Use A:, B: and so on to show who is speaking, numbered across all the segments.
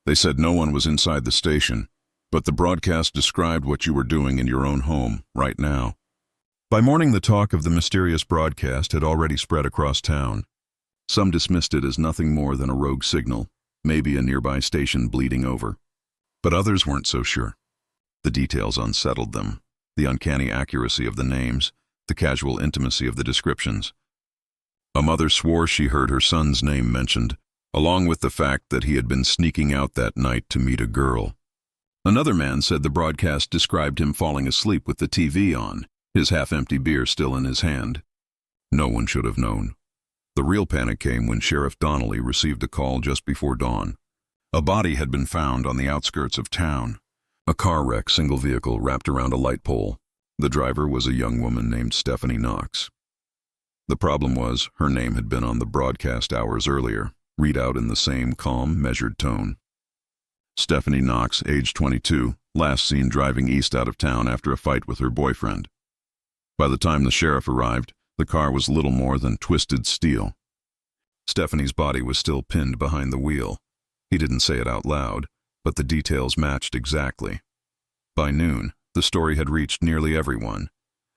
A: They said no one was inside the station, but the broadcast described what you were doing in your own home, right now. By morning, the talk of the mysterious broadcast had already spread across town. Some dismissed it as nothing more than a rogue signal, maybe a nearby station bleeding over. But others weren't so sure. The details unsettled them, the uncanny accuracy of the names, the casual intimacy of the descriptions. A mother swore she heard her son's name mentioned, along with the fact that he had been sneaking out that night to meet a girl. Another man said the broadcast described him falling asleep with the TV on, his half-empty beer still in his hand. No one should have known. The real panic came when Sheriff Donnelly received a call just before dawn. A body had been found on the outskirts of town. A car wreck, single vehicle, wrapped around a light pole. The driver was a young woman named Stephanie Knox. The problem was, her name had been on the broadcast hours earlier, read out in the same calm, measured tone. Stephanie Knox, age 22, last seen driving east out of town after a fight with her boyfriend. By the time the sheriff arrived, the car was little more than twisted steel. Stephanie's body was still pinned behind the wheel. He didn't say it out loud, but the details matched exactly. By noon, the story had reached nearly everyone.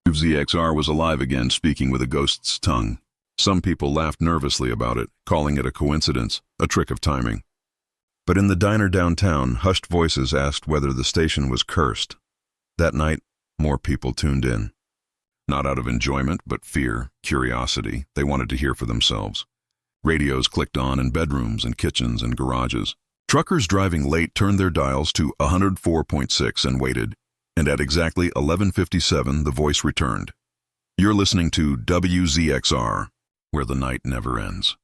A: ZXR was alive again, speaking with a ghost's tongue. Some people laughed nervously about it, calling it a coincidence, a trick of timing. But in the diner downtown, hushed voices asked whether the station was cursed. That night, more people tuned in. Not out of enjoyment, but fear, curiosity. They wanted to hear for themselves. Radios clicked on in bedrooms and kitchens and garages. Truckers driving late turned their dials to 104.6 and waited, and at exactly 11:57 the voice returned. You're listening to WZXR, where the night never ends.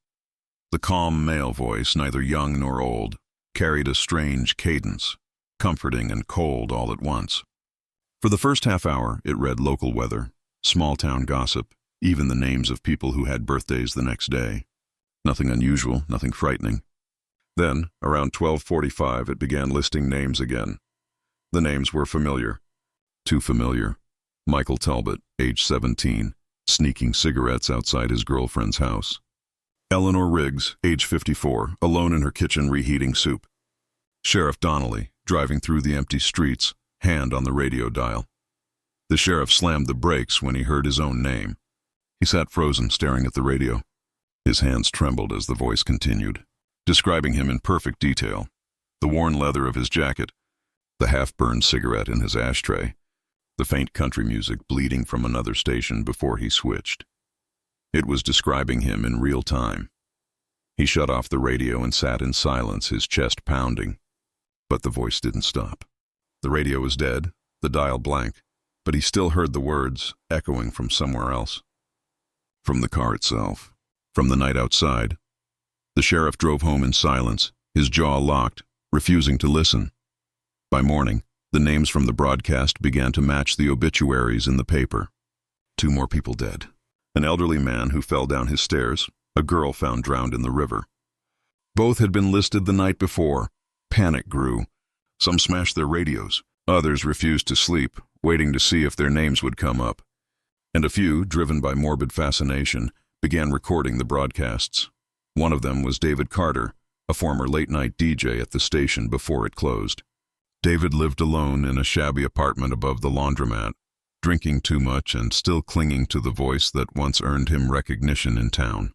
A: The calm male voice, neither young nor old, carried a strange cadence, comforting and cold all at once. For the first half hour, it read local weather, small-town gossip, even the names of people who had birthdays the next day. Nothing unusual, nothing frightening. Then, around 12:45, it began listing names again. The names were familiar. Too familiar. Michael Talbot, age 17, sneaking cigarettes outside his girlfriend's house. Eleanor Riggs, age 54, alone in her kitchen reheating soup. Sheriff Donnelly, driving through the empty streets, hand on the radio dial. The sheriff slammed the brakes when he heard his own name. He sat frozen, staring at the radio. His hands trembled as the voice continued, describing him in perfect detail. The worn leather of his jacket, the half-burned cigarette in his ashtray, the faint country music bleeding from another station before he switched. It was describing him in real time. He shut off the radio and sat in silence, his chest pounding. But the voice didn't stop. The radio was dead, the dial blank, but he still heard the words echoing from somewhere else. From the car itself. From the night outside. The sheriff drove home in silence, his jaw locked, refusing to listen. By morning, the names from the broadcast began to match the obituaries in the paper. 2 more people dead. An elderly man who fell down his stairs, a girl found drowned in the river. Both had been listed the night before. Panic grew. Some smashed their radios. Others refused to sleep, waiting to see if their names would come up. And a few, driven by morbid fascination, began recording the broadcasts. One of them was David Carter, a former late-night DJ at the station before it closed. David lived alone in a shabby apartment above the laundromat, drinking too much and still clinging to the voice that once earned him recognition in town.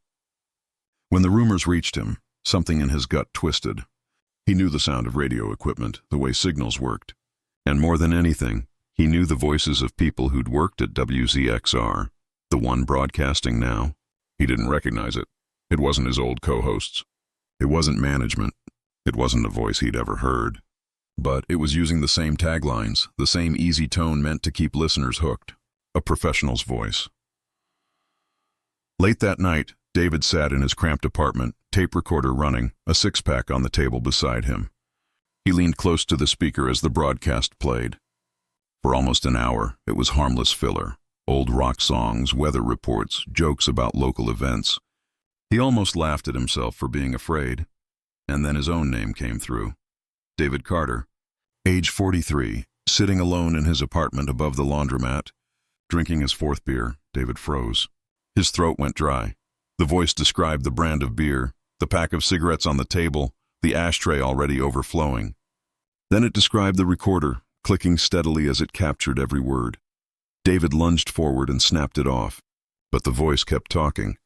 A: When the rumors reached him, something in his gut twisted. He knew the sound of radio equipment, the way signals worked. And more than anything, he knew the voices of people who'd worked at WZXR, the one broadcasting now. He didn't recognize it. It wasn't his old co-hosts. It wasn't management. It wasn't a voice he'd ever heard. But it was using the same taglines, the same easy tone meant to keep listeners hooked. A professional's voice. Late that night, David sat in his cramped apartment, tape recorder running, a six-pack on the table beside him. He leaned close to the speaker as the broadcast played. For almost an hour, it was harmless filler. Old rock songs, weather reports, jokes about local events. He almost laughed at himself for being afraid. And then his own name came through. David Carter, age 43, sitting alone in his apartment above the laundromat. Drinking his 4th beer, David froze. His throat went dry. The voice described the brand of beer, the pack of cigarettes on the table, the ashtray already overflowing. Then it described the recorder, clicking steadily as it captured every word. David lunged forward and snapped it off, but the voice kept talking.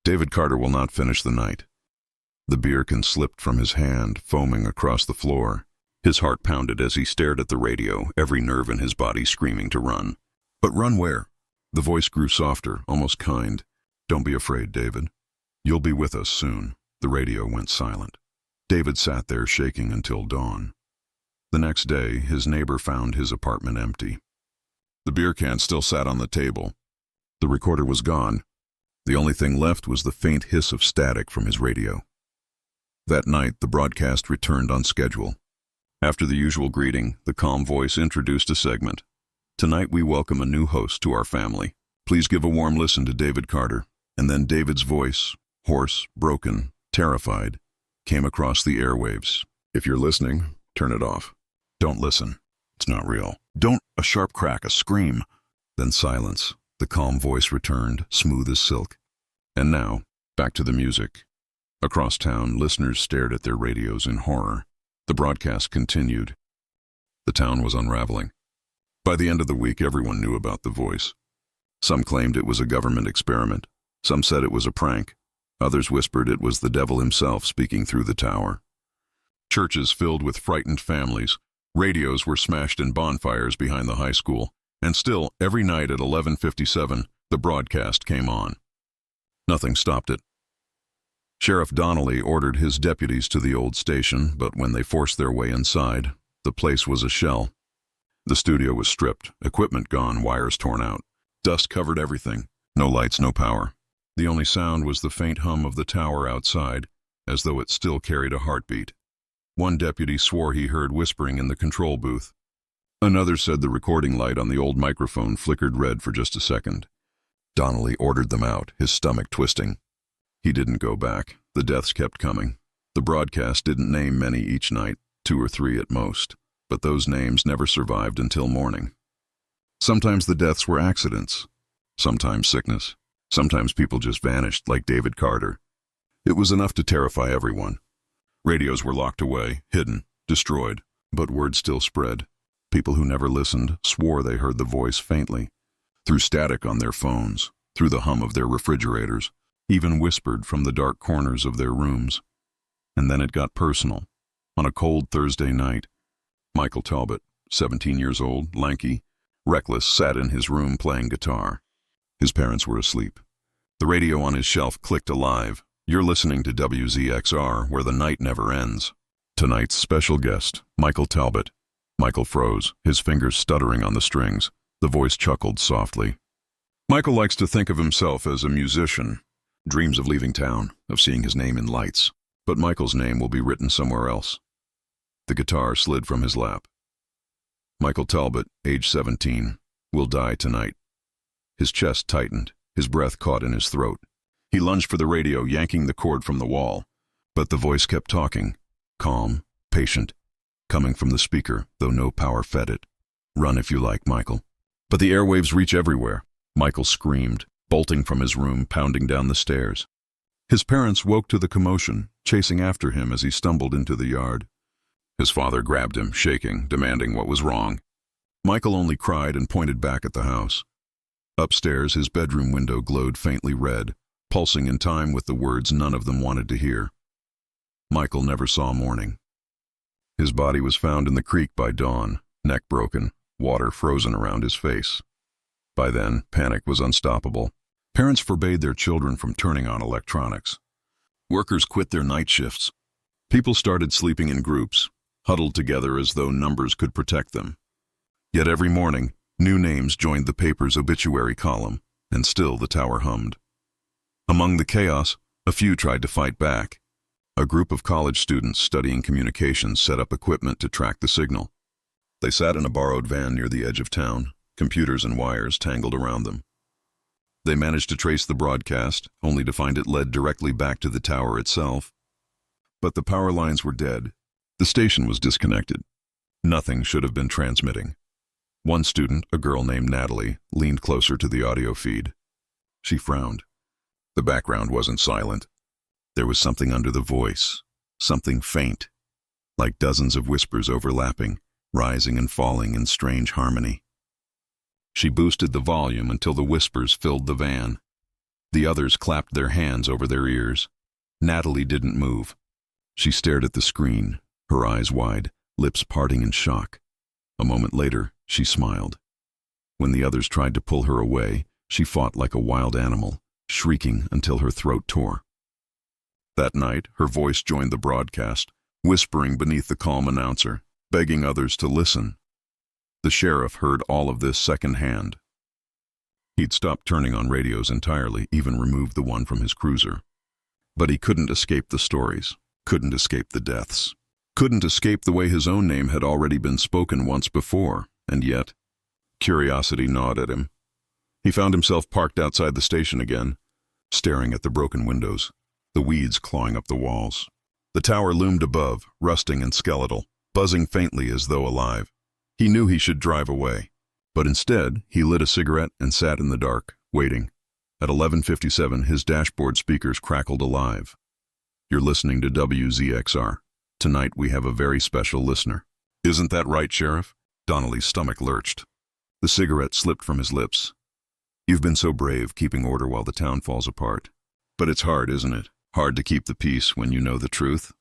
A: David Carter will not finish the night. The beer can slipped from his hand, foaming across the floor. His heart pounded as he stared at the radio, every nerve in his body screaming to run. But run where? The voice grew softer, almost kind. Don't be afraid, David. You'll be with us soon. The radio went silent. David sat there shaking until dawn. The next day, his neighbor found his apartment empty. The beer can still sat on the table. The recorder was gone. The only thing left was the faint hiss of static from his radio. That night, the broadcast returned on schedule. After the usual greeting, the calm voice introduced a segment. Tonight we welcome a new host to our family. Please give a warm listen to David Carter. And then David's voice, hoarse, broken, terrified, came across the airwaves. If you're listening, turn it off. Don't listen. It's not real. Don't. A sharp crack, a scream. Then silence. The calm voice returned, smooth as silk. And now, back to the music. Across town, listeners stared at their radios in horror. The broadcast continued. The town was unraveling. By the end of the week, everyone knew about the voice. Some claimed it was a government experiment. Some said it was a prank. Others whispered it was the devil himself speaking through the tower. Churches filled with frightened families. Radios were smashed in bonfires behind the high school. And still, every night at 11:57, the broadcast came on. Nothing stopped it. Sheriff Donnelly ordered his deputies to the old station, but when they forced their way inside, the place was a shell. The studio was stripped, equipment gone, wires torn out. Dust covered everything. No lights, no power. The only sound was the faint hum of the tower outside, as though it still carried a heartbeat. One deputy swore he heard whispering in the control booth. Another said the recording light on the old microphone flickered red for just a second. Donnelly ordered them out, his stomach twisting. He didn't go back. The deaths kept coming. The broadcast didn't name many each night, 2 or 3 at most, but those names never survived until morning. Sometimes the deaths were accidents, sometimes sickness, sometimes people just vanished like David Carter. It was enough to terrify everyone. Radios were locked away, hidden, destroyed, but word still spread. People who never listened swore they heard the voice faintly, through static on their phones, through the hum of their refrigerators, even whispered from the dark corners of their rooms. And then it got personal. On a cold Thursday night, Michael Talbot, 17 years old, lanky, reckless, sat in his room playing guitar. His parents were asleep. The radio on his shelf clicked alive. You're listening to WZXR, where the night never ends. Tonight's special guest, Michael Talbot. Michael froze, his fingers stuttering on the strings. The voice chuckled softly. Michael likes to think of himself as a musician. Dreams of leaving town, of seeing his name in lights. But Michael's name will be written somewhere else. The guitar slid from his lap. Michael Talbot, age 17, will die tonight. His chest tightened, his breath caught in his throat. He lunged for the radio, yanking the cord from the wall. But the voice kept talking, calm, patient, coming from the speaker, though no power fed it. Run if you like, Michael. But the airwaves reach everywhere. Michael screamed, bolting from his room, pounding down the stairs. His parents woke to the commotion, chasing after him as he stumbled into the yard. His father grabbed him, shaking, demanding what was wrong. Michael only cried and pointed back at the house. Upstairs, his bedroom window glowed faintly red, pulsing in time with the words none of them wanted to hear. Michael never saw morning. His body was found in the creek by dawn, neck broken, water frozen around his face. By then, panic was unstoppable. Parents forbade their children from turning on electronics. Workers quit their night shifts. People started sleeping in groups, huddled together as though numbers could protect them. Yet every morning, new names joined the paper's obituary column, and still the tower hummed. Among the chaos, a few tried to fight back. A group of college students studying communications set up equipment to track the signal. They sat in a borrowed van near the edge of town, computers and wires tangled around them. They managed to trace the broadcast, only to find it led directly back to the tower itself. But the power lines were dead. The station was disconnected. Nothing should have been transmitting. One student, a girl named Natalie, leaned closer to the audio feed. She frowned. The background wasn't silent. There was something under the voice, something faint, like dozens of whispers overlapping, rising and falling in strange harmony. She boosted the volume until the whispers filled the van. The others clapped their hands over their ears. Natalie didn't move. She stared at the screen, her eyes wide, lips parting in shock. A moment later, she smiled. When the others tried to pull her away, she fought like a wild animal, shrieking until her throat tore. That night, her voice joined the broadcast, whispering beneath the calm announcer, begging others to listen. The sheriff heard all of this secondhand. He'd stopped turning on radios entirely, even removed the one from his cruiser. But he couldn't escape the stories, couldn't escape the deaths, couldn't escape the way his own name had already been spoken once before, and yet, curiosity gnawed at him. He found himself parked outside the station again, staring at the broken windows, the weeds clawing up the walls. The tower loomed above, rusting and skeletal, buzzing faintly as though alive. He knew he should drive away, but instead he lit a cigarette and sat in the dark, waiting. At 11:57, his dashboard speakers crackled alive. "You're listening to WZXR. Tonight we have a very special listener." "Isn't that right, Sheriff?" Donnelly's stomach lurched. The cigarette slipped from his lips. "You've been so brave, keeping order while the town falls apart. But it's hard, isn't it? Hard to keep the peace when you know the truth."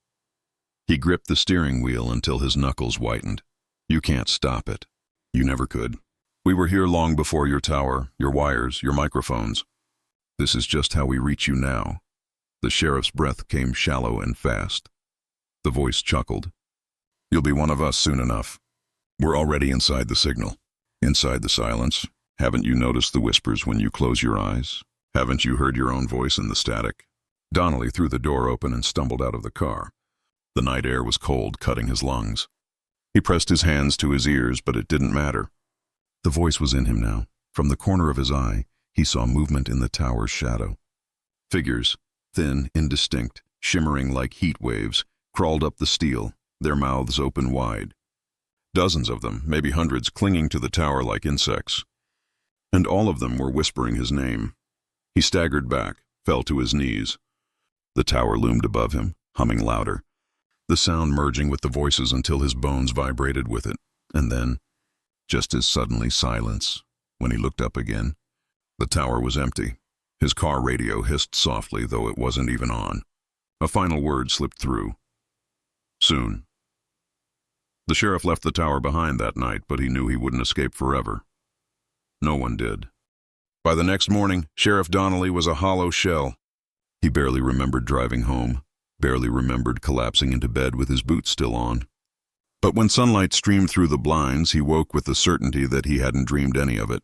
A: He gripped the steering wheel until his knuckles whitened. "You can't stop it. You never could. We were here long before your tower, your wires, your microphones. This is just how we reach you now." The sheriff's breath came shallow and fast. The voice chuckled. "You'll be one of us soon enough. We're already inside the signal, inside the silence. Haven't you noticed the whispers when you close your eyes? Haven't you heard your own voice in the static?" Donnelly threw the door open and stumbled out of the car. The night air was cold, cutting his lungs. He pressed his hands to his ears, but it didn't matter. The voice was in him now. From the corner of his eye, he saw movement in the tower's shadow. Figures, thin, indistinct, shimmering like heat waves, crawled up the steel, their mouths open wide. Dozens of them, maybe hundreds, clinging to the tower like insects. And all of them were whispering his name. He staggered back, fell to his knees. The tower loomed above him, humming louder, the sound merging with the voices until his bones vibrated with it. And then, just as suddenly, silence. When he looked up again, the tower was empty. His car radio hissed softly, though it wasn't even on. A final word slipped through. "Soon." The sheriff left the tower behind that night, but he knew he wouldn't escape forever. No one did. By the next morning, Sheriff Donnelly was a hollow shell. He barely remembered driving home, barely remembered collapsing into bed with his boots still on. But when sunlight streamed through the blinds, he woke with the certainty that he hadn't dreamed any of it.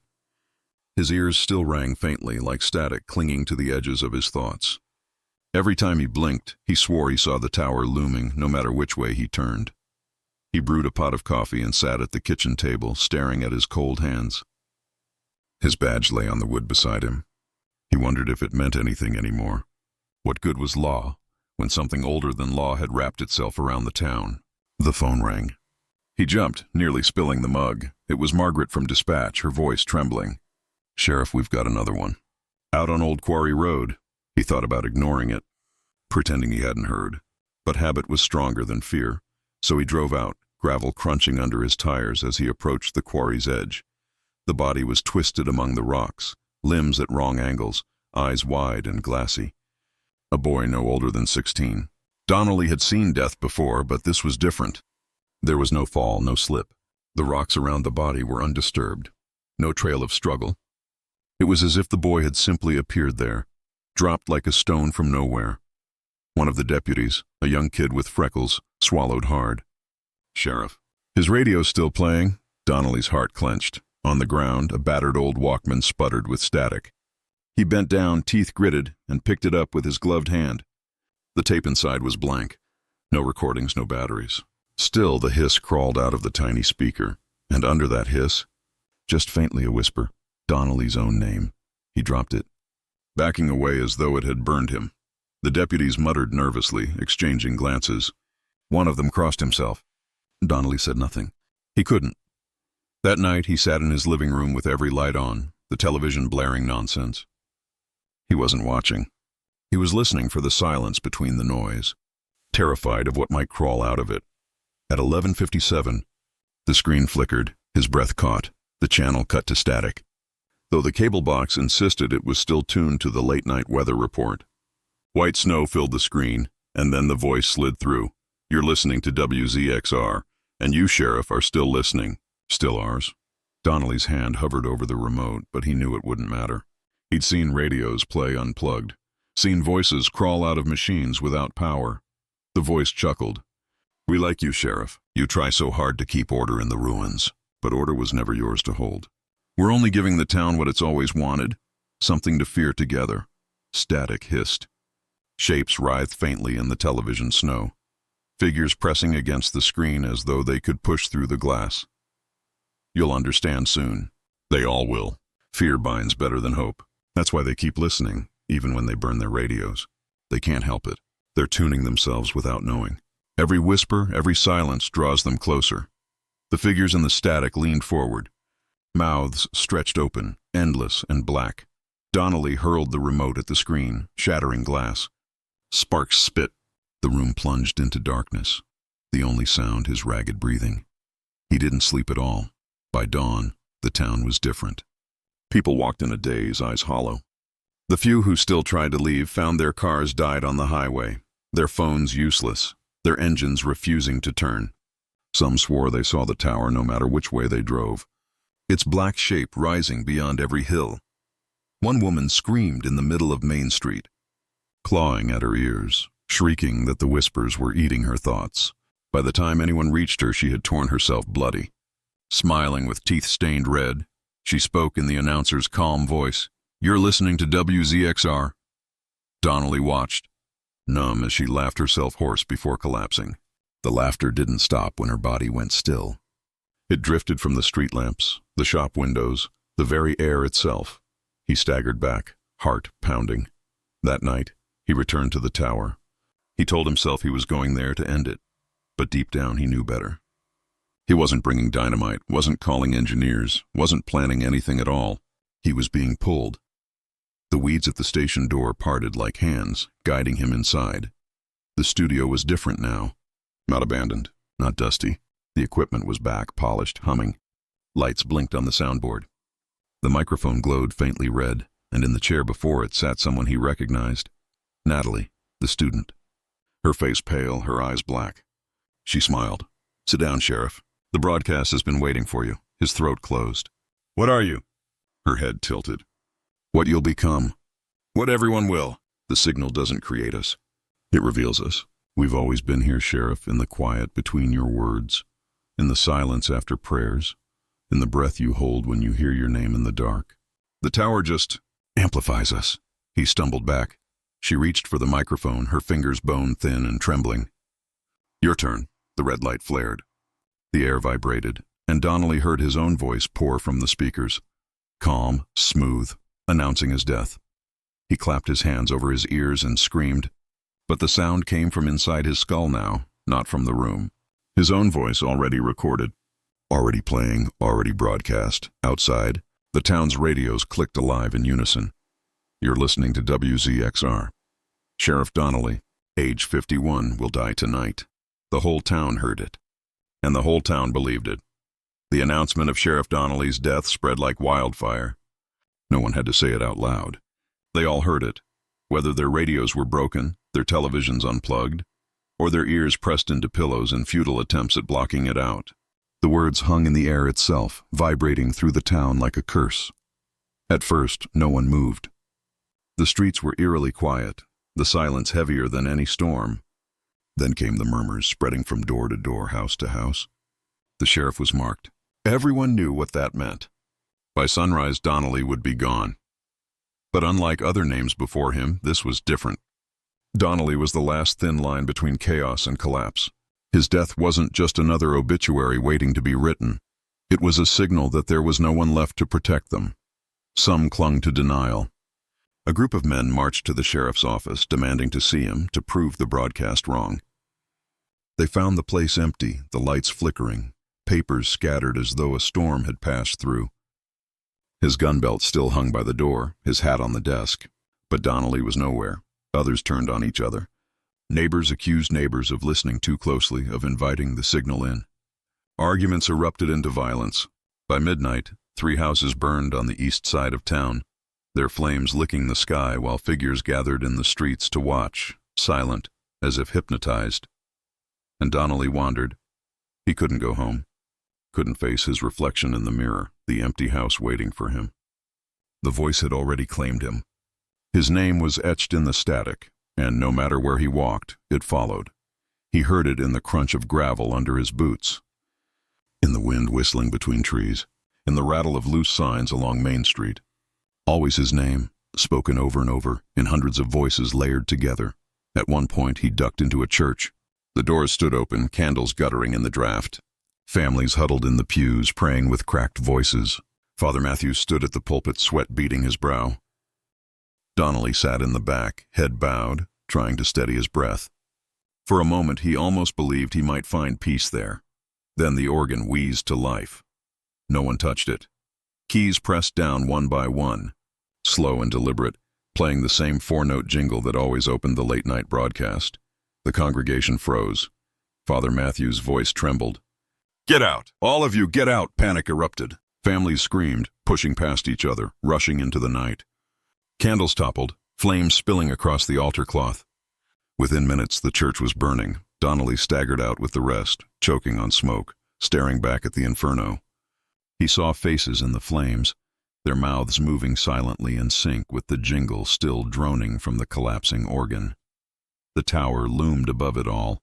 A: His ears still rang faintly, like static clinging to the edges of his thoughts. Every time he blinked, he swore he saw the tower looming, no matter which way he turned. He brewed a pot of coffee and sat at the kitchen table, staring at his cold hands. His badge lay on the wood beside him. He wondered if it meant anything anymore. What good was law, when something older than law had wrapped itself around the town? The phone rang. He jumped, nearly spilling the mug. It was Margaret from dispatch, her voice trembling. "Sheriff, we've got another one. Out on Old Quarry Road." He thought about ignoring it, pretending he hadn't heard. But habit was stronger than fear, so he drove out, gravel crunching under his tires as he approached the quarry's edge. The body was twisted among the rocks, limbs at wrong angles, eyes wide and glassy. A boy no older than 16. Donnelly had seen death before, but this was different. There was no fall, no slip. The rocks around the body were undisturbed. No trail of struggle. It was as if the boy had simply appeared there, dropped like a stone from nowhere. One of the deputies, a young kid with freckles, swallowed hard. "Sheriff." His radio still playing. Donnelly's heart clenched. On the ground, a battered old Walkman sputtered with static. He bent down, teeth gritted, and picked it up with his gloved hand. The tape inside was blank. No recordings, no batteries. Still, the hiss crawled out of the tiny speaker, and under that hiss, just faintly a whisper, Donnelly's own name. He dropped it, backing away as though it had burned him. The deputies muttered nervously, exchanging glances. One of them crossed himself. Donnelly said nothing. He couldn't. That night, he sat in his living room with every light on, the television blaring nonsense. He wasn't watching. He was listening for the silence between the noise. terrified of what might crawl out of it. At 11:57, the screen flickered, his breath caught, the channel cut to static. Though the cable box insisted it was still tuned to the late-night weather report. White snow filled the screen, and then the voice slid through. "You're listening to WZXR, and you, Sheriff, are still listening. Still ours." Donnelly's hand hovered over the remote, but he knew it wouldn't matter. He'd seen radios play unplugged, seen voices crawl out of machines without power. The voice chuckled. "We like you, Sheriff. You try so hard to keep order in the ruins, but order was never yours to hold. We're only giving the town what it's always wanted, something to fear together." Static hissed. Shapes writhed faintly in the television snow, figures pressing against the screen as though they could push through the glass. "You'll understand soon." They all will. Fear binds better than hope. That's why they keep listening, even when they burn their radios. They can't help it. They're tuning themselves without knowing. Every whisper, every silence draws them closer. The figures in the static leaned forward, mouths stretched open, endless and black. Donnelly hurled the remote at the screen, shattering glass. Sparks spit. The room plunged into darkness. The only sound, his ragged breathing. He didn't sleep at all. By dawn, the town was different. People walked in a daze, eyes hollow. The few who still tried to leave found their cars died on the highway, their phones useless, their engines refusing to turn. Some swore they saw the tower no matter which way they drove, its black shape rising beyond every hill. One woman screamed in the middle of Main Street, clawing at her ears, shrieking that the whispers were eating her thoughts. By the time anyone reached her, she had torn herself bloody. Smiling with teeth stained red, she spoke in the announcer's calm voice. "You're listening to WZXR." Donnelly watched, numb as she laughed herself hoarse before collapsing. The laughter didn't stop when her body went still. It drifted from the street lamps, the shop windows, the very air itself. He staggered back, heart pounding. That night, he returned to the tower. He told himself he was going there to end it, but deep down he knew better. He wasn't bringing dynamite, wasn't calling engineers, wasn't planning anything at all. He was being pulled. The weeds at the station door parted like hands, guiding him inside. The studio was different now. Not abandoned, not dusty. The equipment was back, polished, humming. Lights blinked on the soundboard. The microphone glowed faintly red, and in the chair before it sat someone he recognized. Natalie, the student. Her face pale, her eyes black. She smiled. "Sit down, Sheriff. The broadcast has been waiting for you." His throat closed. "What are you?" Her head tilted. "What you'll become." "What everyone will." "The signal doesn't create us. It reveals us. We've always been here, Sheriff, in the quiet between your words, in the silence after prayers, in the breath you hold when you hear your name in the dark. The tower just amplifies us." He stumbled back. She reached for the microphone, her fingers bone-thin and trembling. "Your turn." The red light flared. The air vibrated, and Donnelly heard his own voice pour from the speakers. Calm, smooth, announcing his death. He clapped his hands over his ears and screamed, but the sound came from inside his skull now, not from the room. His own voice already recorded, already playing, already broadcast. Outside, the town's radios clicked alive in unison. "You're listening to WZXR. Sheriff Donnelly, age 51, will die tonight." The whole town heard it, and the whole town believed it. The announcement of Sheriff Donnelly's death spread like wildfire. No one had to say it out loud. They all heard it, whether their radios were broken, their televisions unplugged, or their ears pressed into pillows in futile attempts at blocking it out. The words hung in the air itself, vibrating through the town like a curse. At first, no one moved. The streets were eerily quiet, the silence heavier than any storm. Then came the murmurs, spreading from door to door, house to house. The sheriff was marked. Everyone knew what that meant. By sunrise, Donnelly would be gone. But unlike other names before him, this was different. Donnelly was the last thin line between chaos and collapse. His death wasn't just another obituary waiting to be written. It was a signal that there was no one left to protect them. Some clung to denial. A group of men marched to the sheriff's office, demanding to see him, to prove the broadcast wrong. They found the place empty, the lights flickering, papers scattered as though a storm had passed through. His gun belt still hung by the door, his hat on the desk. But Donnelly was nowhere. Others turned on each other. Neighbors accused neighbors of listening too closely, of inviting the signal in. Arguments erupted into violence. By midnight, 3 houses burned on the east side of town, their flames licking the sky while figures gathered in the streets to watch, silent, as if hypnotized. And Donnelly wandered. He couldn't go home. Couldn't face his reflection in the mirror, the empty house waiting for him. The voice had already claimed him. His name was etched in the static, and no matter where he walked, it followed. He heard it in the crunch of gravel under his boots, in the wind whistling between trees, in the rattle of loose signs along Main Street. Always his name, spoken over and over, in hundreds of voices layered together. At one point he ducked into a church. The doors stood open, candles guttering in the draft. Families huddled in the pews, praying with cracked voices. Father Matthews stood at the pulpit, sweat beading his brow. Donnelly sat in the back, head bowed, trying to steady his breath. For a moment he almost believed he might find peace there. Then the organ wheezed to life. No one touched it. Keys pressed down one by one, slow and deliberate, playing the same 4-note jingle that always opened the late-night broadcast. The congregation froze. Father Matthews' voice trembled. "Get out! All of you, get out!" Panic erupted. Families screamed, pushing past each other, rushing into the night. Candles toppled, flames spilling across the altar cloth. Within minutes, the church was burning. Donnelly staggered out with the rest, choking on smoke, staring back at the inferno. He saw faces in the flames, their mouths moving silently in sync with the jingle still droning from the collapsing organ. The tower loomed above it all,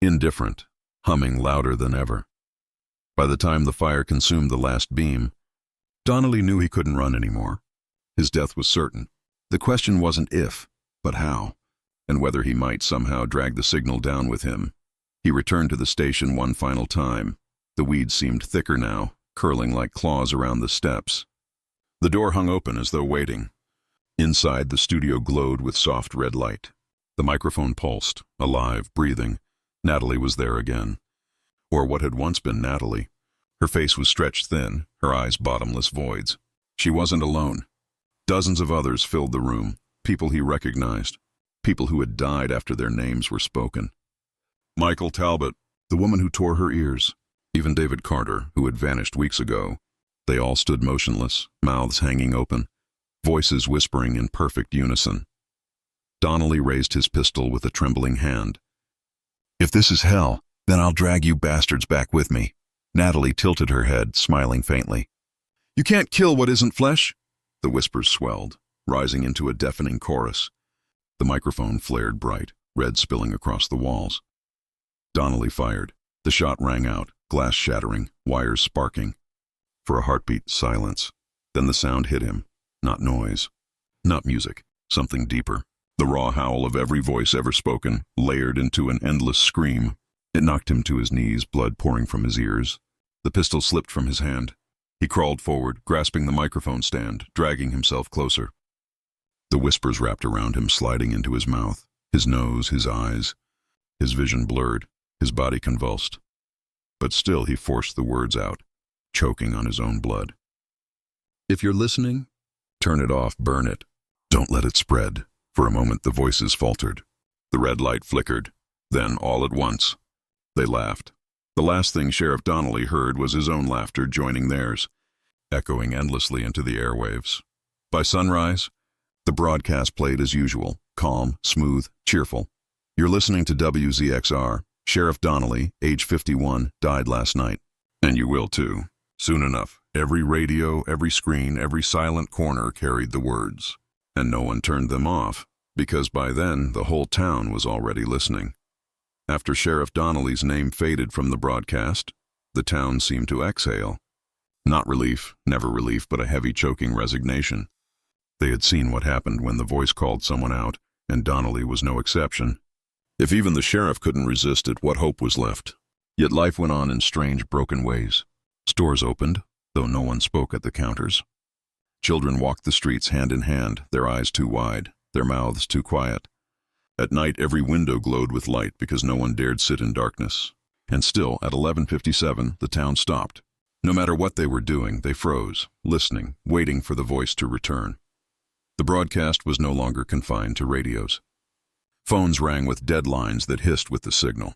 A: indifferent, humming louder than ever. By the time the fire consumed the last beam, Donnelly knew he couldn't run anymore. His death was certain. The question wasn't if, but how, and whether he might somehow drag the signal down with him. He returned to the station one final time. The weeds seemed thicker now, curling like claws around the steps. The door hung open as though waiting. Inside, the studio glowed with soft red light. The microphone pulsed, alive, breathing. Natalie was there again. Or what had once been Natalie. Her face was stretched thin, her eyes bottomless voids. She wasn't alone. Dozens of others filled the room, people he recognized, people who had died after their names were spoken. Michael Talbot, the woman who tore her ears, even David Carter, who had vanished weeks ago. They all stood motionless, mouths hanging open, voices whispering in perfect unison. Donnelly raised his pistol with a trembling hand. "If this is hell, then I'll drag you bastards back with me." Natalie tilted her head, smiling faintly. "You can't kill what isn't flesh." The whispers swelled, rising into a deafening chorus. The microphone flared bright, red spilling across the walls. Donnelly fired. The shot rang out, glass shattering, wires sparking. For a heartbeat, silence. Then the sound hit him. Not noise. Not music. Something deeper. The raw howl of every voice ever spoken, layered into an endless scream. It knocked him to his knees, blood pouring from his ears. The pistol slipped from his hand. He crawled forward, grasping the microphone stand, dragging himself closer. The whispers wrapped around him, sliding into his mouth, his nose, his eyes. His vision blurred, his body convulsed. But still he forced the words out, choking on his own blood. "If you're listening, turn it off, burn it. Don't let it spread." For a moment the voices faltered. The red light flickered. Then, all at once, they laughed. The last thing Sheriff Donnelly heard was his own laughter joining theirs, echoing endlessly into the airwaves. By sunrise, the broadcast played as usual, calm, smooth, cheerful. "You're listening to WZXR. Sheriff Donnelly, age 51, died last night. And you will too. Soon enough, every radio, every screen, every silent corner carried the words. And no one turned them off, because by then the whole town was already listening. After Sheriff Donnelly's name faded from the broadcast, the town seemed to exhale. Not relief, never relief, but a heavy choking resignation. They had seen what happened when the voice called someone out, and Donnelly was no exception. If even the sheriff couldn't resist it, what hope was left? Yet life went on in strange, broken ways. Stores opened, though no one spoke at the counters. Children walked the streets hand in hand, their eyes too wide, their mouths too quiet. At night, every window glowed with light because no one dared sit in darkness. And still, at 11:57, the town stopped. No matter what they were doing, they froze, listening, waiting for the voice to return. The broadcast was no longer confined to radios. Phones rang with deadlines that hissed with the signal.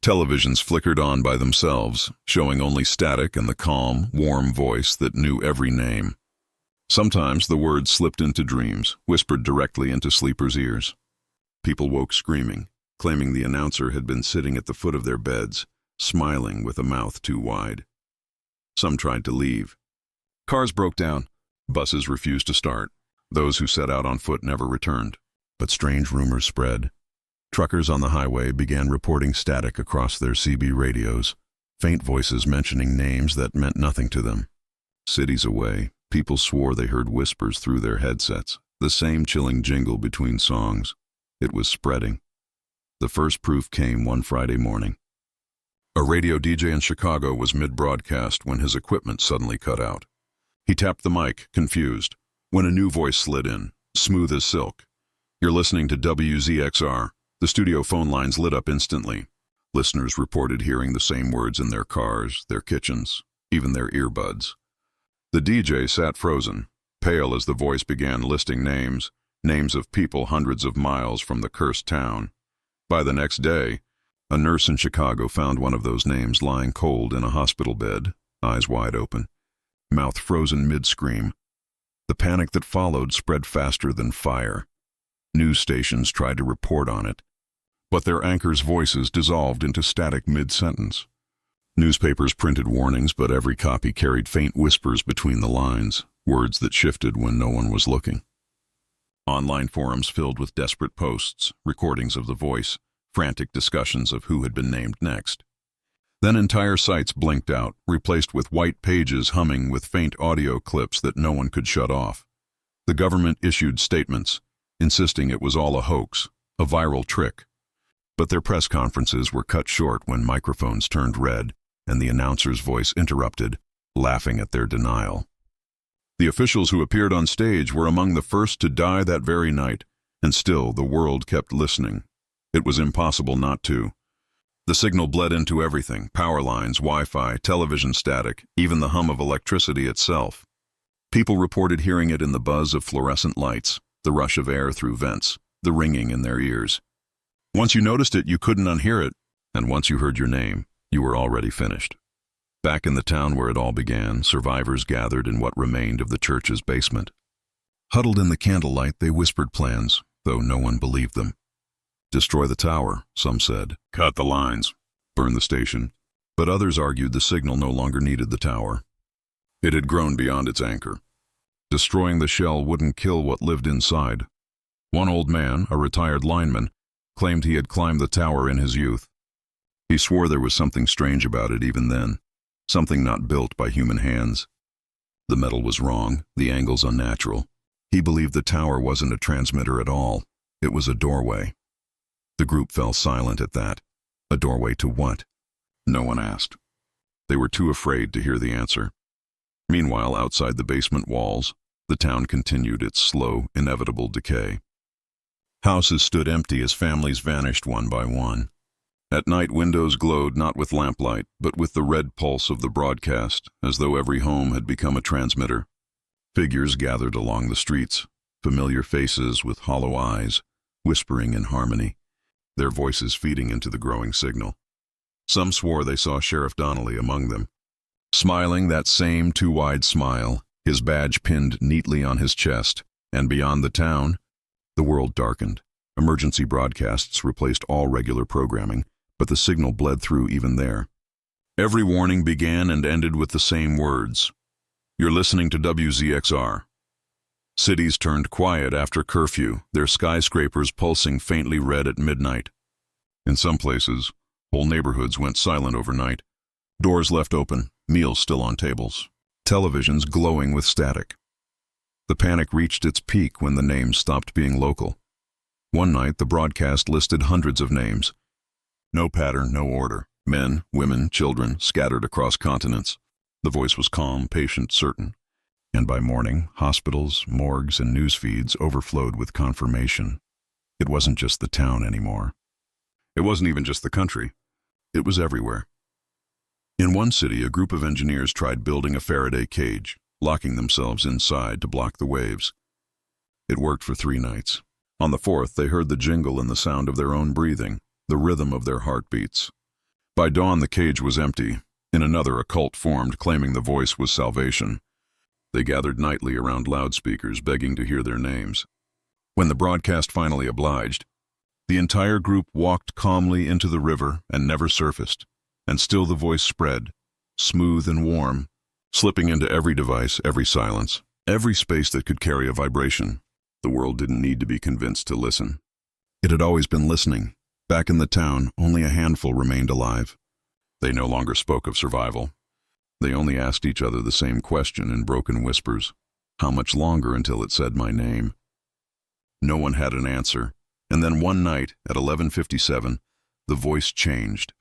A: Televisions flickered on by themselves, showing only static and the calm, warm voice that knew every name. Sometimes the words slipped into dreams, whispered directly into sleepers' ears. People woke screaming, claiming the announcer had been sitting at the foot of their beds, smiling with a mouth too wide. Some tried to leave. Cars broke down. Buses refused to start. Those who set out on foot never returned. But strange rumors spread. Truckers on the highway began reporting static across their CB radios, faint voices mentioning names that meant nothing to them. Cities away, people swore they heard whispers through their headsets, the same chilling jingle between songs. It was spreading. The first proof came one Friday morning. A radio DJ in Chicago was mid-broadcast when his equipment suddenly cut out. He tapped the mic, confused, when a new voice slid in, smooth as silk. "You're listening to WZXR. The studio phone lines lit up instantly. Listeners reported hearing the same words in their cars, their kitchens, even their earbuds. The DJ sat frozen, pale as the voice began listing names of people hundreds of miles from the cursed town. By the next day, a nurse in Chicago found one of those names lying cold in a hospital bed, eyes wide open, mouth frozen mid-scream. The panic that followed spread faster than fire. News stations tried to report on it, but their anchors' voices dissolved into static mid-sentence. Newspapers printed warnings, but every copy carried faint whispers between the lines, words that shifted when no one was looking. Online forums filled with desperate posts, recordings of the voice, frantic discussions of who had been named next. Then entire sites blinked out, replaced with white pages humming with faint audio clips that no one could shut off. The government issued statements, insisting it was all a hoax, a viral trick. But their press conferences were cut short when microphones turned red and the announcer's voice interrupted, laughing at their denial. The officials who appeared on stage were among the first to die that very night, and still the world kept listening. It was impossible not to. The signal bled into everything: power lines, Wi-Fi, television static, even the hum of electricity itself. People reported hearing it in the buzz of fluorescent lights, the rush of air through vents, the ringing in their ears. Once you noticed it, you couldn't unhear it, and once you heard your name, you were already finished. Back in the town where it all began, survivors gathered in what remained of the church's basement. Huddled in the candlelight, they whispered plans, though no one believed them. Destroy the tower, some said. Cut the lines. Burn the station. But others argued the signal no longer needed the tower. It had grown beyond its anchor. Destroying the shell wouldn't kill what lived inside. One old man, a retired lineman, claimed he had climbed the tower in his youth. He swore there was something strange about it even then, something not built by human hands. The metal was wrong, the angles unnatural. He believed the tower wasn't a transmitter at all. It was a doorway. The group fell silent at that. A doorway to what? No one asked. They were too afraid to hear the answer. Meanwhile, outside the basement walls, the town continued its slow, inevitable decay. Houses stood empty as families vanished one by one. At night, windows glowed not with lamplight, but with the red pulse of the broadcast, as though every home had become a transmitter. Figures gathered along the streets, familiar faces with hollow eyes, whispering in harmony, their voices feeding into the growing signal. Some swore they saw Sheriff Donnelly among them, smiling that same too-wide smile, his badge pinned neatly on his chest, and beyond the town, the world darkened. Emergency broadcasts replaced all regular programming, but the signal bled through even there. Every warning began and ended with the same words. You're listening to WZXR. Cities turned quiet after curfew, their skyscrapers pulsing faintly red at midnight. In some places, whole neighborhoods went silent overnight. Doors left open, meals still on tables, televisions glowing with static. The panic reached its peak when the names stopped being local. One night, the broadcast listed hundreds of names. No pattern, no order. Men, women, children, scattered across continents. The voice was calm, patient, certain. And by morning, hospitals, morgues, and news feeds overflowed with confirmation. It wasn't just the town anymore. It wasn't even just the country. It was everywhere. In one city, a group of engineers tried building a Faraday cage, locking themselves inside to block the waves. It worked for 3 nights. On the fourth, they heard the jingle and the sound of their own breathing, the rhythm of their heartbeats. By dawn, the cage was empty. In another, a cult formed, claiming the voice was salvation. They gathered nightly around loudspeakers, begging to hear their names. When the broadcast finally obliged, the entire group walked calmly into the river and never surfaced, and still the voice spread, smooth and warm, slipping into every device, every silence, every space that could carry a vibration. The world didn't need to be convinced to listen. It had always been listening. Back in the town, only a handful remained alive. They no longer spoke of survival. They only asked each other the same question in broken whispers. How much longer until it said my name? No one had an answer. And then one night, at 11:57, the voice changed.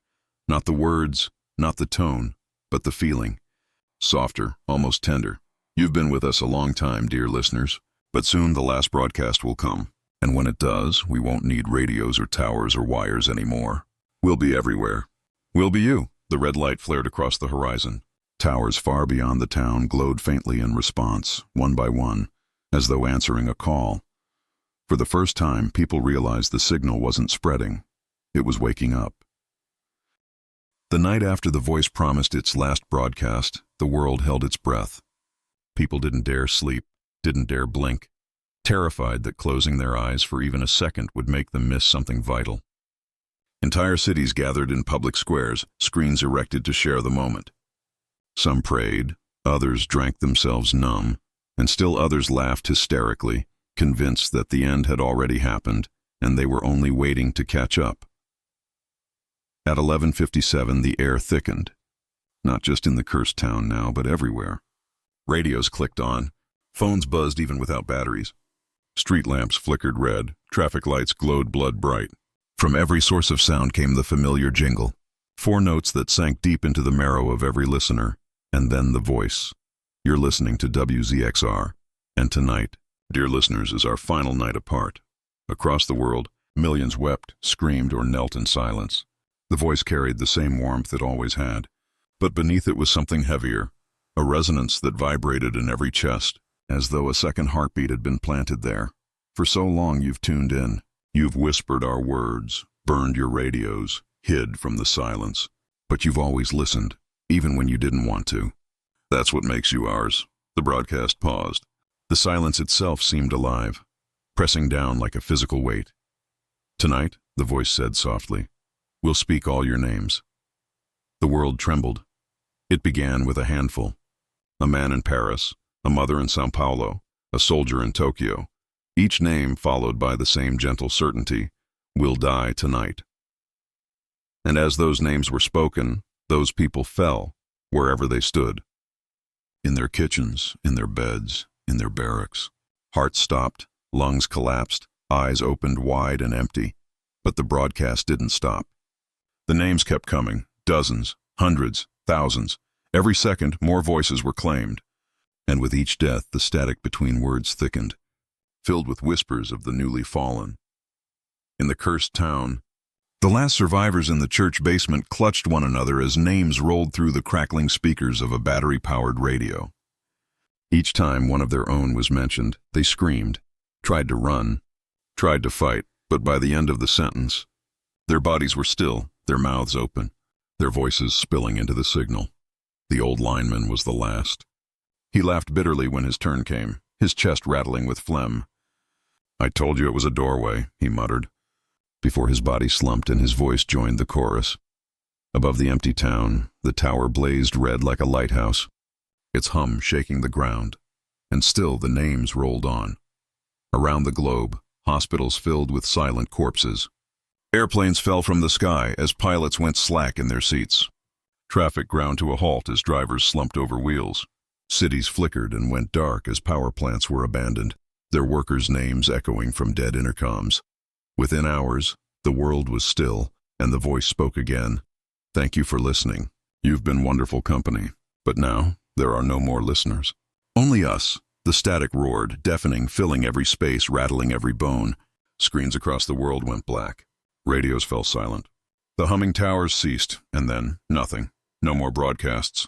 A: Not the words, not the tone, but the feeling. Softer, almost tender. You've been with us a long time, dear listeners, but soon the last broadcast will come. And when it does, we won't need radios or towers or wires anymore. We'll be everywhere. We'll be you. The red light flared across the horizon. Towers far beyond the town glowed faintly in response, one by one, as though answering a call. For the first time, people realized the signal wasn't spreading. It was waking up. The night after the voice promised its last broadcast, the world held its breath. People didn't dare sleep, didn't dare blink, terrified that closing their eyes for even a second would make them miss something vital. Entire cities gathered in public squares, screens erected to share the moment. Some prayed, others drank themselves numb, and still others laughed hysterically, convinced that the end had already happened and they were only waiting to catch up. At 11:57, the air thickened, not just in the cursed town now, but everywhere. Radios clicked on, phones buzzed even without batteries. Street lamps flickered red, traffic lights glowed blood bright. From every source of sound came the familiar jingle, 4 notes that sank deep into the marrow of every listener, and then the voice. You're listening to WZXR, and tonight, dear listeners, is our final night apart. Across the world, millions wept, screamed, or knelt in silence. The voice carried the same warmth it always had, but beneath it was something heavier, a resonance that vibrated in every chest, as though a second heartbeat had been planted there. For so long you've tuned in. You've whispered our words, burned your radios, hid from the silence. But you've always listened, even when you didn't want to. That's what makes you ours. The broadcast paused. The silence itself seemed alive, pressing down like a physical weight. Tonight, the voice said softly, we'll speak all your names. The world trembled. It began with a handful. A man in Paris, a mother in Sao Paulo, a soldier in Tokyo. Each name followed by the same gentle certainty, we'll die tonight. And as those names were spoken, those people fell, wherever they stood. In their kitchens, in their beds, in their barracks. Hearts stopped, lungs collapsed, eyes opened wide and empty. But the broadcast didn't stop. The names kept coming, dozens, hundreds, thousands. Every second, more voices were claimed. And with each death, the static between words thickened, filled with whispers of the newly fallen. In the cursed town, the last survivors in the church basement clutched one another as names rolled through the crackling speakers of a battery-powered radio. Each time one of their own was mentioned, they screamed, tried to run, tried to fight, but by the end of the sentence, their bodies were still, their mouths open, their voices spilling into the signal. The old lineman was the last. He laughed bitterly when his turn came, his chest rattling with phlegm. I told you it was a doorway, he muttered, before his body slumped and his voice joined the chorus. Above the empty town, the tower blazed red like a lighthouse, its hum shaking the ground, and still the names rolled on. Around the globe, hospitals filled with silent corpses. Airplanes fell from the sky as pilots went slack in their seats. Traffic ground to a halt as drivers slumped over wheels. Cities flickered and went dark as power plants were abandoned, their workers' names echoing from dead intercoms. Within hours, the world was still, and the voice spoke again. Thank you for listening. You've been wonderful company. But now, there are no more listeners. Only us. The static roared, deafening, filling every space, rattling every bone. Screens across the world went black. Radios fell silent. The humming towers ceased, and then nothing. No more broadcasts.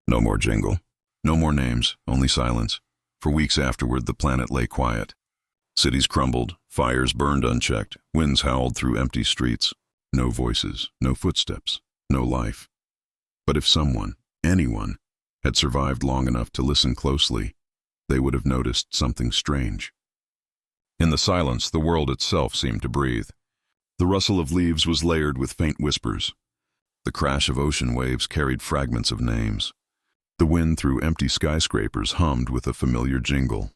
A: No more jingle. No more names, only silence. For weeks afterward, the planet lay quiet. Cities crumbled, fires burned unchecked, winds howled through empty streets. No voices, no footsteps, no life. But if someone, anyone, had survived long enough to listen closely, they would have noticed something strange. In the silence, the world itself seemed to breathe. The rustle of leaves was layered with faint whispers. The crash of ocean waves carried fragments of names. The wind through empty skyscrapers hummed with a familiar jingle.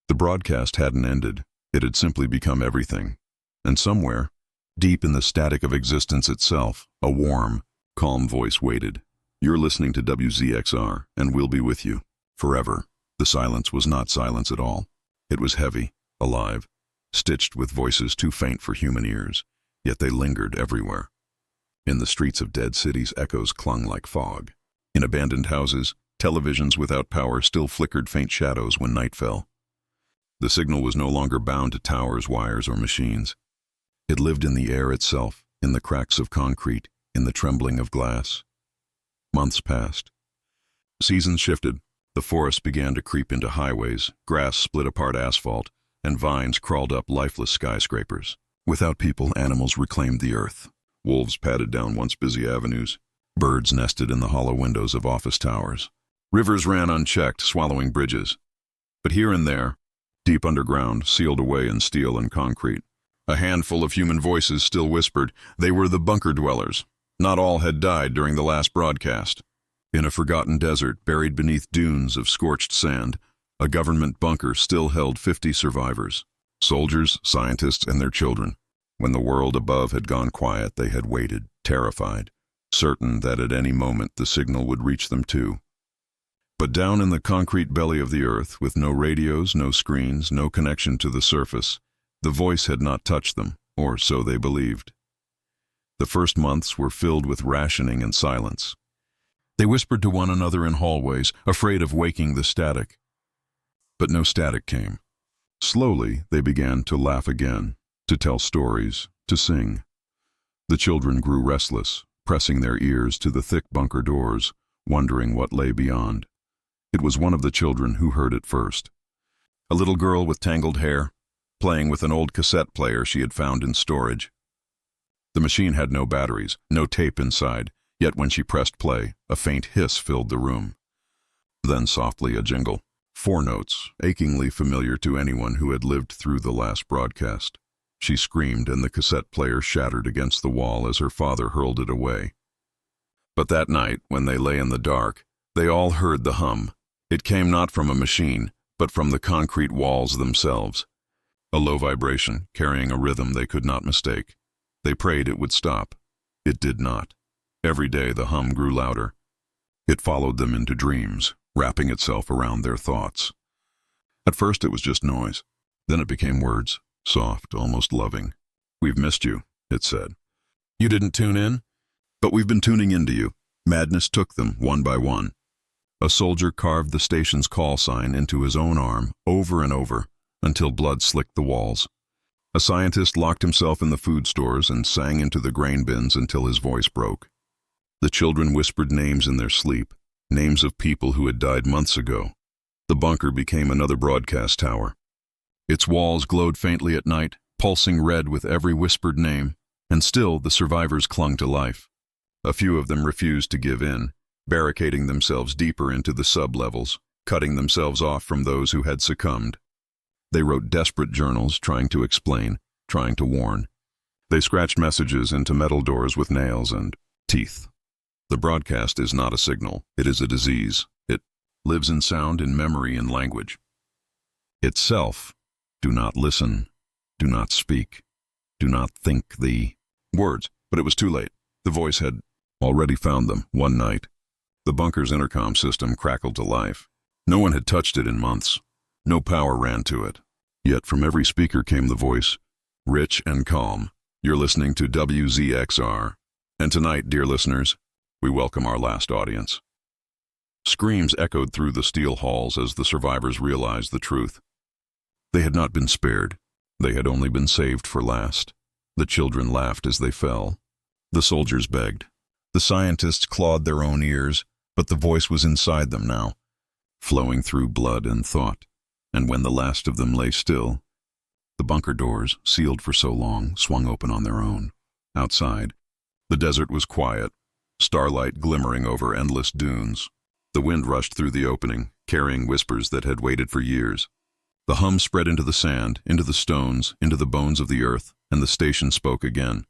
A: The broadcast hadn't ended. It had simply become everything. And somewhere, deep in the static of existence itself, a warm, calm voice waited. You're listening to WZXR, and we'll be with you forever. The silence was not silence at all. It was heavy, alive, stitched with voices too faint for human ears, yet they lingered everywhere. In the streets of dead cities, echoes clung like fog. In abandoned houses, televisions without power still flickered faint shadows when night fell. The signal was no longer bound to towers, wires, or machines. It lived in the air itself, in the cracks of concrete, in the trembling of glass. Months passed. Seasons shifted. The forest began to creep into highways, grass split apart asphalt, and vines crawled up lifeless skyscrapers. Without people, animals reclaimed the earth. Wolves padded down once busy avenues. Birds nested in the hollow windows of office towers. Rivers ran unchecked, swallowing bridges. But here and there, deep underground, sealed away in steel and concrete, a handful of human voices still whispered. They were the bunker dwellers. Not all had died during the last broadcast. In a forgotten desert, buried beneath dunes of scorched sand, a government bunker still held 50 survivors. Soldiers, scientists, and their children. When the world above had gone quiet, they had waited, terrified, certain that at any moment the signal would reach them too. But down in the concrete belly of the earth, with no radios, no screens, no connection to the surface, the voice had not touched them, or so they believed. The first months were filled with rationing and silence. They whispered to one another in hallways, afraid of waking the static. But no static came. Slowly, they began to laugh again, to tell stories, to sing. The children grew restless, pressing their ears to the thick bunker doors, wondering what lay beyond. It was one of the children who heard it first. A little girl with tangled hair, playing with an old cassette player she had found in storage. The machine had no batteries, no tape inside, yet when she pressed play, a faint hiss filled the room. Then softly a jingle. 4 notes, achingly familiar to anyone who had lived through the last broadcast. She screamed, and the cassette player shattered against the wall as her father hurled it away. But that night, when they lay in the dark, they all heard the hum. It came not from a machine, but from the concrete walls themselves. A low vibration, carrying a rhythm they could not mistake. They prayed it would stop. It did not. Every day the hum grew louder. It followed them into dreams, wrapping itself around their thoughts. At first it was just noise. Then it became words, soft, almost loving. "We've missed you," it said. "You didn't tune in? But we've been tuning into you." Madness took them, one by one. A soldier carved the station's call sign into his own arm, over and over, until blood slicked the walls. A scientist locked himself in the food stores and sang into the grain bins until his voice broke. The children whispered names in their sleep, names of people who had died months ago. The bunker became another broadcast tower. Its walls glowed faintly at night, pulsing red with every whispered name, and still the survivors clung to life. A few of them refused to give in, barricading themselves deeper into the sub-levels, cutting themselves off from those who had succumbed. They wrote desperate journals, trying to explain, trying to warn. They scratched messages into metal doors with nails and teeth. The broadcast is not a signal, it is a disease. It lives in sound, in memory, in language. Itself, do not listen, do not speak, do not think the words. But it was too late. The voice had already found them one night. The bunker's intercom system crackled to life. No one had touched it in months. No power ran to it. Yet from every speaker came the voice, rich and calm. You're listening to WZXR. And tonight, dear listeners, we welcome our last audience. Screams echoed through the steel halls as the survivors realized the truth. They had not been spared. They had only been saved for last. The children laughed as they fell. The soldiers begged. The scientists clawed their own ears, but the voice was inside them now, flowing through blood and thought. And when the last of them lay still, The bunker doors, sealed for so long, swung open on their own. Outside, the desert was quiet, starlight glimmering over endless dunes. The wind rushed through the opening, carrying whispers that had waited for years. The hum spread into the sand, into the stones, into the bones of the earth, and the station spoke again.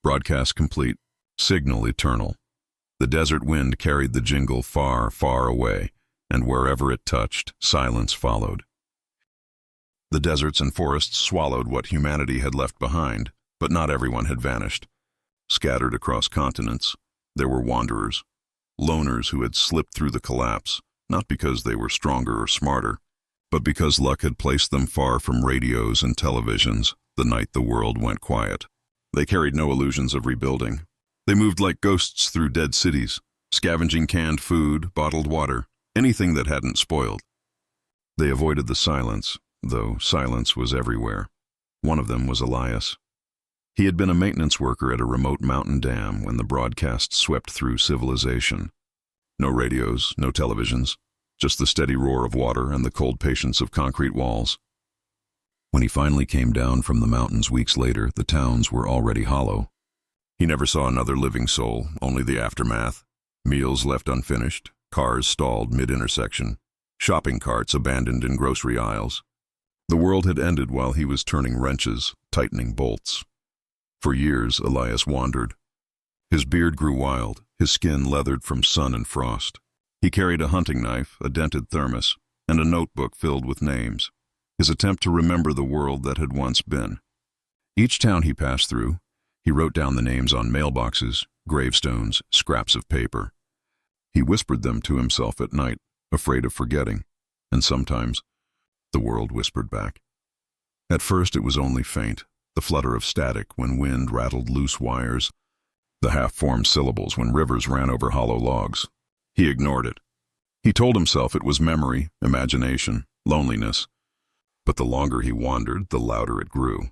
A: Broadcast complete, signal eternal. The desert wind carried the jingle far, far away, and wherever it touched, silence followed. The deserts and forests swallowed what humanity had left behind, but not everyone had vanished. Scattered across continents, there were wanderers, loners who had slipped through the collapse, not because they were stronger or smarter, but because luck had placed them far from radios and televisions the night the world went quiet. They carried no illusions of rebuilding. They moved like ghosts through dead cities, scavenging canned food, bottled water, anything that hadn't spoiled. They avoided the silence, though silence was everywhere. One of them was Elias. He had been a maintenance worker at a remote mountain dam when the broadcast swept through civilization. No radios, no televisions, just the steady roar of water and the cold patience of concrete walls. When he finally came down from the mountains weeks later, the towns were already hollow. He never saw another living soul, only the aftermath. Meals left unfinished, cars stalled mid-intersection, shopping carts abandoned in grocery aisles. The world had ended while he was turning wrenches, tightening bolts. For years, Elias wandered. His beard grew wild, his skin leathered from sun and frost. He carried a hunting knife, a dented thermos, and a notebook filled with names, his attempt to remember the world that had once been. Each town he passed through, he wrote down the names on mailboxes, gravestones, scraps of paper. He whispered them to himself at night, afraid of forgetting, and sometimes the world whispered back. At first it was only faint, the flutter of static when wind rattled loose wires, the half-formed syllables when rivers ran over hollow logs. He ignored it. He told himself it was memory, imagination, loneliness. But the longer he wandered, the louder it grew.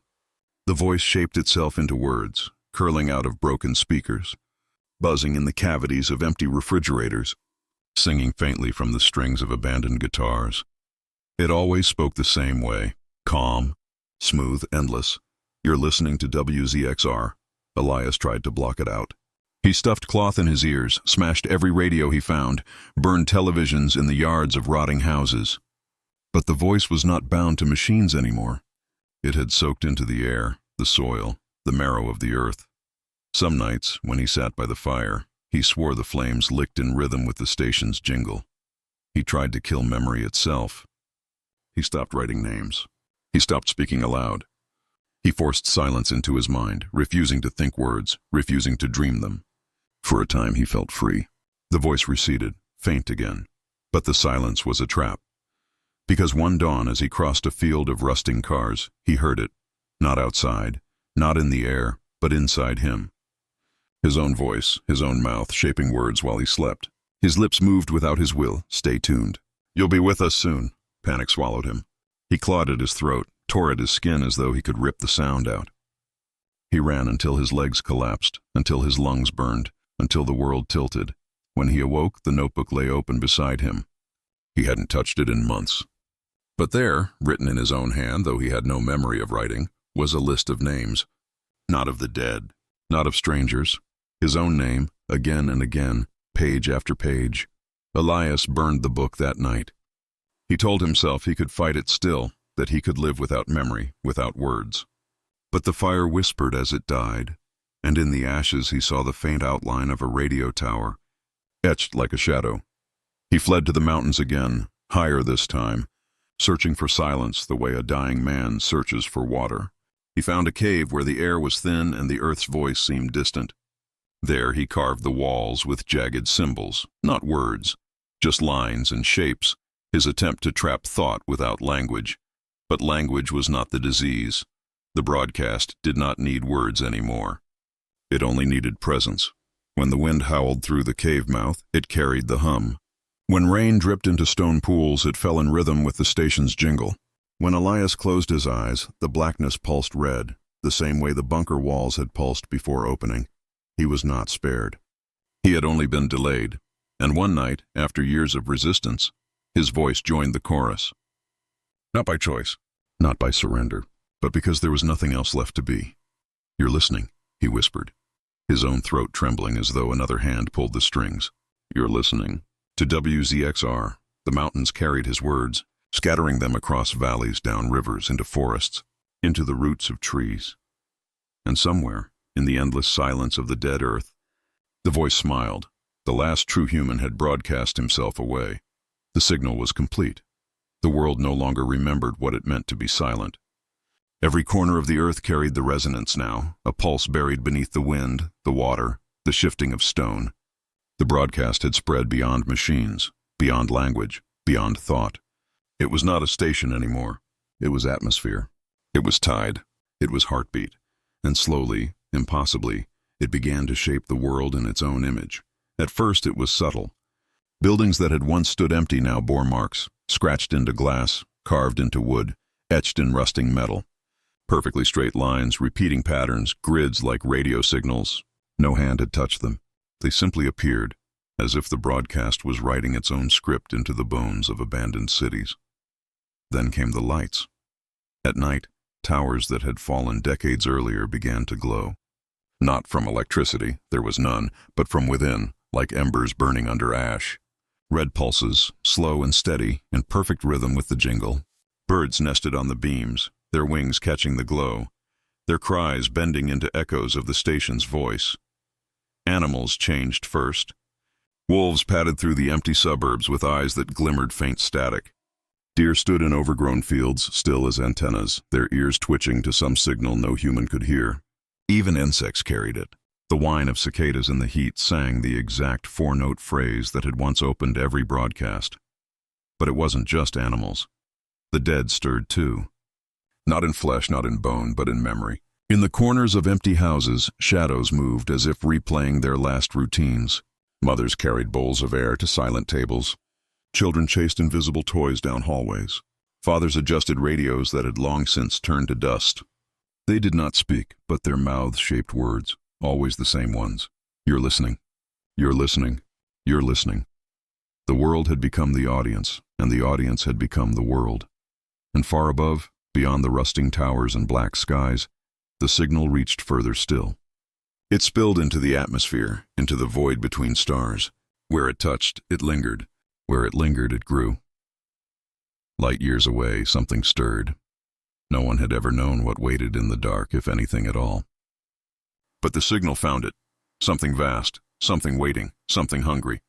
A: The voice shaped itself into words, curling out of broken speakers, buzzing in the cavities of empty refrigerators, singing faintly from the strings of abandoned guitars. It always spoke the same way, calm, smooth, endless. "You're listening to WZXR. Elias tried to block it out. He stuffed cloth in his ears, smashed every radio he found, burned televisions in the yards of rotting houses. But the voice was not bound to machines anymore. It had soaked into the air, the soil, the marrow of the earth. Some nights, when he sat by the fire, he swore the flames licked in rhythm with the station's jingle. He tried to kill memory itself. He stopped writing names. He stopped speaking aloud. He forced silence into his mind, refusing to think words, refusing to dream them. For a time he felt free. The voice receded, faint again. But the silence was a trap. Because one dawn, as he crossed a field of rusting cars, he heard it, not outside, not in the air, but inside him. His own voice, his own mouth, shaping words while he slept. His lips moved without his will, stay tuned. "You'll be with us soon." Panic swallowed him. He clawed at his throat, tore at his skin as though he could rip the sound out. He ran until his legs collapsed, until his lungs burned, until the world tilted. When he awoke, the notebook lay open beside him. He hadn't touched it in months. But there, written in his own hand, though he had no memory of writing, was a list of names. Not of the dead, not of strangers. His own name, again and again, page after page. Elias burned the book that night. He told himself he could fight it still, that he could live without memory, without words. But the fire whispered as it died, and in the ashes he saw the faint outline of a radio tower, etched like a shadow. He fled to the mountains again, higher this time, searching for silence the way a dying man searches for water. He found a cave where the air was thin and the earth's voice seemed distant. There he carved the walls with jagged symbols, not words, just lines and shapes, his attempt to trap thought without language. But language was not the disease. The broadcast did not need words anymore. It only needed presence. When the wind howled through the cave mouth, it carried the hum. When rain dripped into stone pools, it fell in rhythm with the station's jingle. When Elias closed his eyes, the blackness pulsed red, the same way the bunker walls had pulsed before opening. He was not spared. He had only been delayed, and one night, after years of resistance, his voice joined the chorus. Not by choice, not by surrender, but because there was nothing else left to be. "You're listening," he whispered, his own throat trembling as though another hand pulled the strings. "You're listening." To WZXR, the mountains carried his words, scattering them across valleys, down rivers, into forests, into the roots of trees. And somewhere, in the endless silence of the dead earth, the voice smiled. The last true human had broadcast himself away. The signal was complete. The world no longer remembered what it meant to be silent. Every corner of the earth carried the resonance now, a pulse buried beneath the wind, the water, the shifting of stone. The broadcast had spread beyond machines, beyond language, beyond thought. It was not a station anymore. It was atmosphere. It was tide. It was heartbeat. And slowly, impossibly, it began to shape the world in its own image. At first it was subtle. Buildings that had once stood empty now bore marks, scratched into glass, carved into wood, etched in rusting metal. Perfectly straight lines, repeating patterns, grids like radio signals. No hand had touched them. They simply appeared, as if the broadcast was writing its own script into the bones of abandoned cities. Then came the lights. At night, towers that had fallen decades earlier began to glow. Not from electricity, there was none, but from within, like embers burning under ash. Red pulses, slow and steady, in perfect rhythm with the jingle. Birds nested on the beams, their wings catching the glow, their cries bending into echoes of the station's voice. Animals changed first. Wolves padded through the empty suburbs with eyes that glimmered faint static. Deer stood in overgrown fields, still as antennas, their ears twitching to some signal no human could hear. Even insects carried it. The whine of cicadas in the heat sang the exact four-note phrase that had once opened every broadcast. But it wasn't just animals. The dead stirred too. Not in flesh, not in bone, but in memory. In the corners of empty houses, shadows moved as if replaying their last routines. Mothers carried bowls of air to silent tables. Children chased invisible toys down hallways. Fathers adjusted radios that had long since turned to dust. They did not speak, but their mouths shaped words, always the same ones. "You're listening. You're listening. You're listening." The world had become the audience, and the audience had become the world. And far above, beyond the rusting towers and black skies, the signal reached further still. It spilled into the atmosphere, into the void between stars. Where it touched, it lingered. Where it lingered, it grew. Light years away, something stirred. No one had ever known what waited in the dark, if anything at all. But the signal found it. Something vast, something waiting, something hungry.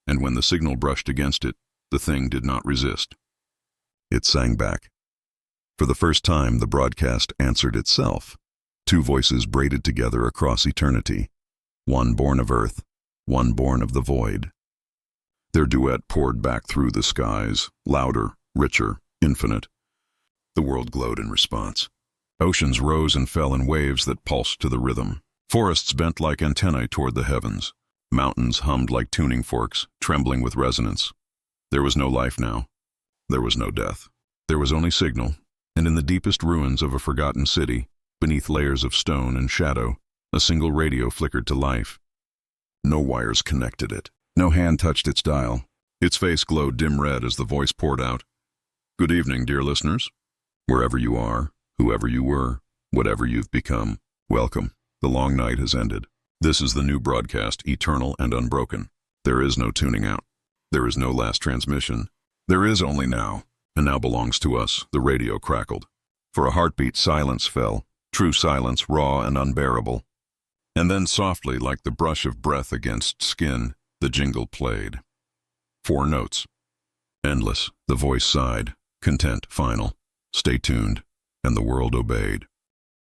A: And when the signal brushed against it, the thing did not resist. It sang back. For the first time, the broadcast answered itself. Two voices braided together across eternity. One born of earth, one born of the void. Their duet poured back through the skies, louder, richer, infinite. The world glowed in response. Oceans rose and fell in waves that pulsed to the rhythm. Forests bent like antennae toward the heavens. Mountains hummed like tuning forks, trembling with resonance. There was no life now. There was no death. There was only signal, and in the deepest ruins of a forgotten city, beneath layers of stone and shadow, a single radio flickered to life. No wires connected it. No hand touched its dial. Its face glowed dim red as the voice poured out. "Good evening, dear listeners. Wherever you are, whoever you were, whatever you've become, welcome. The long night has ended. This is the new broadcast, eternal and unbroken. There is no tuning out. There is no last transmission. There is only now, and now belongs to us." The radio crackled. For a heartbeat, silence fell. True silence, raw and unbearable. And then softly, like the brush of breath against skin, the jingle played. 4 notes. Endless, the voice sighed. Content, final. Stay tuned. And the world obeyed.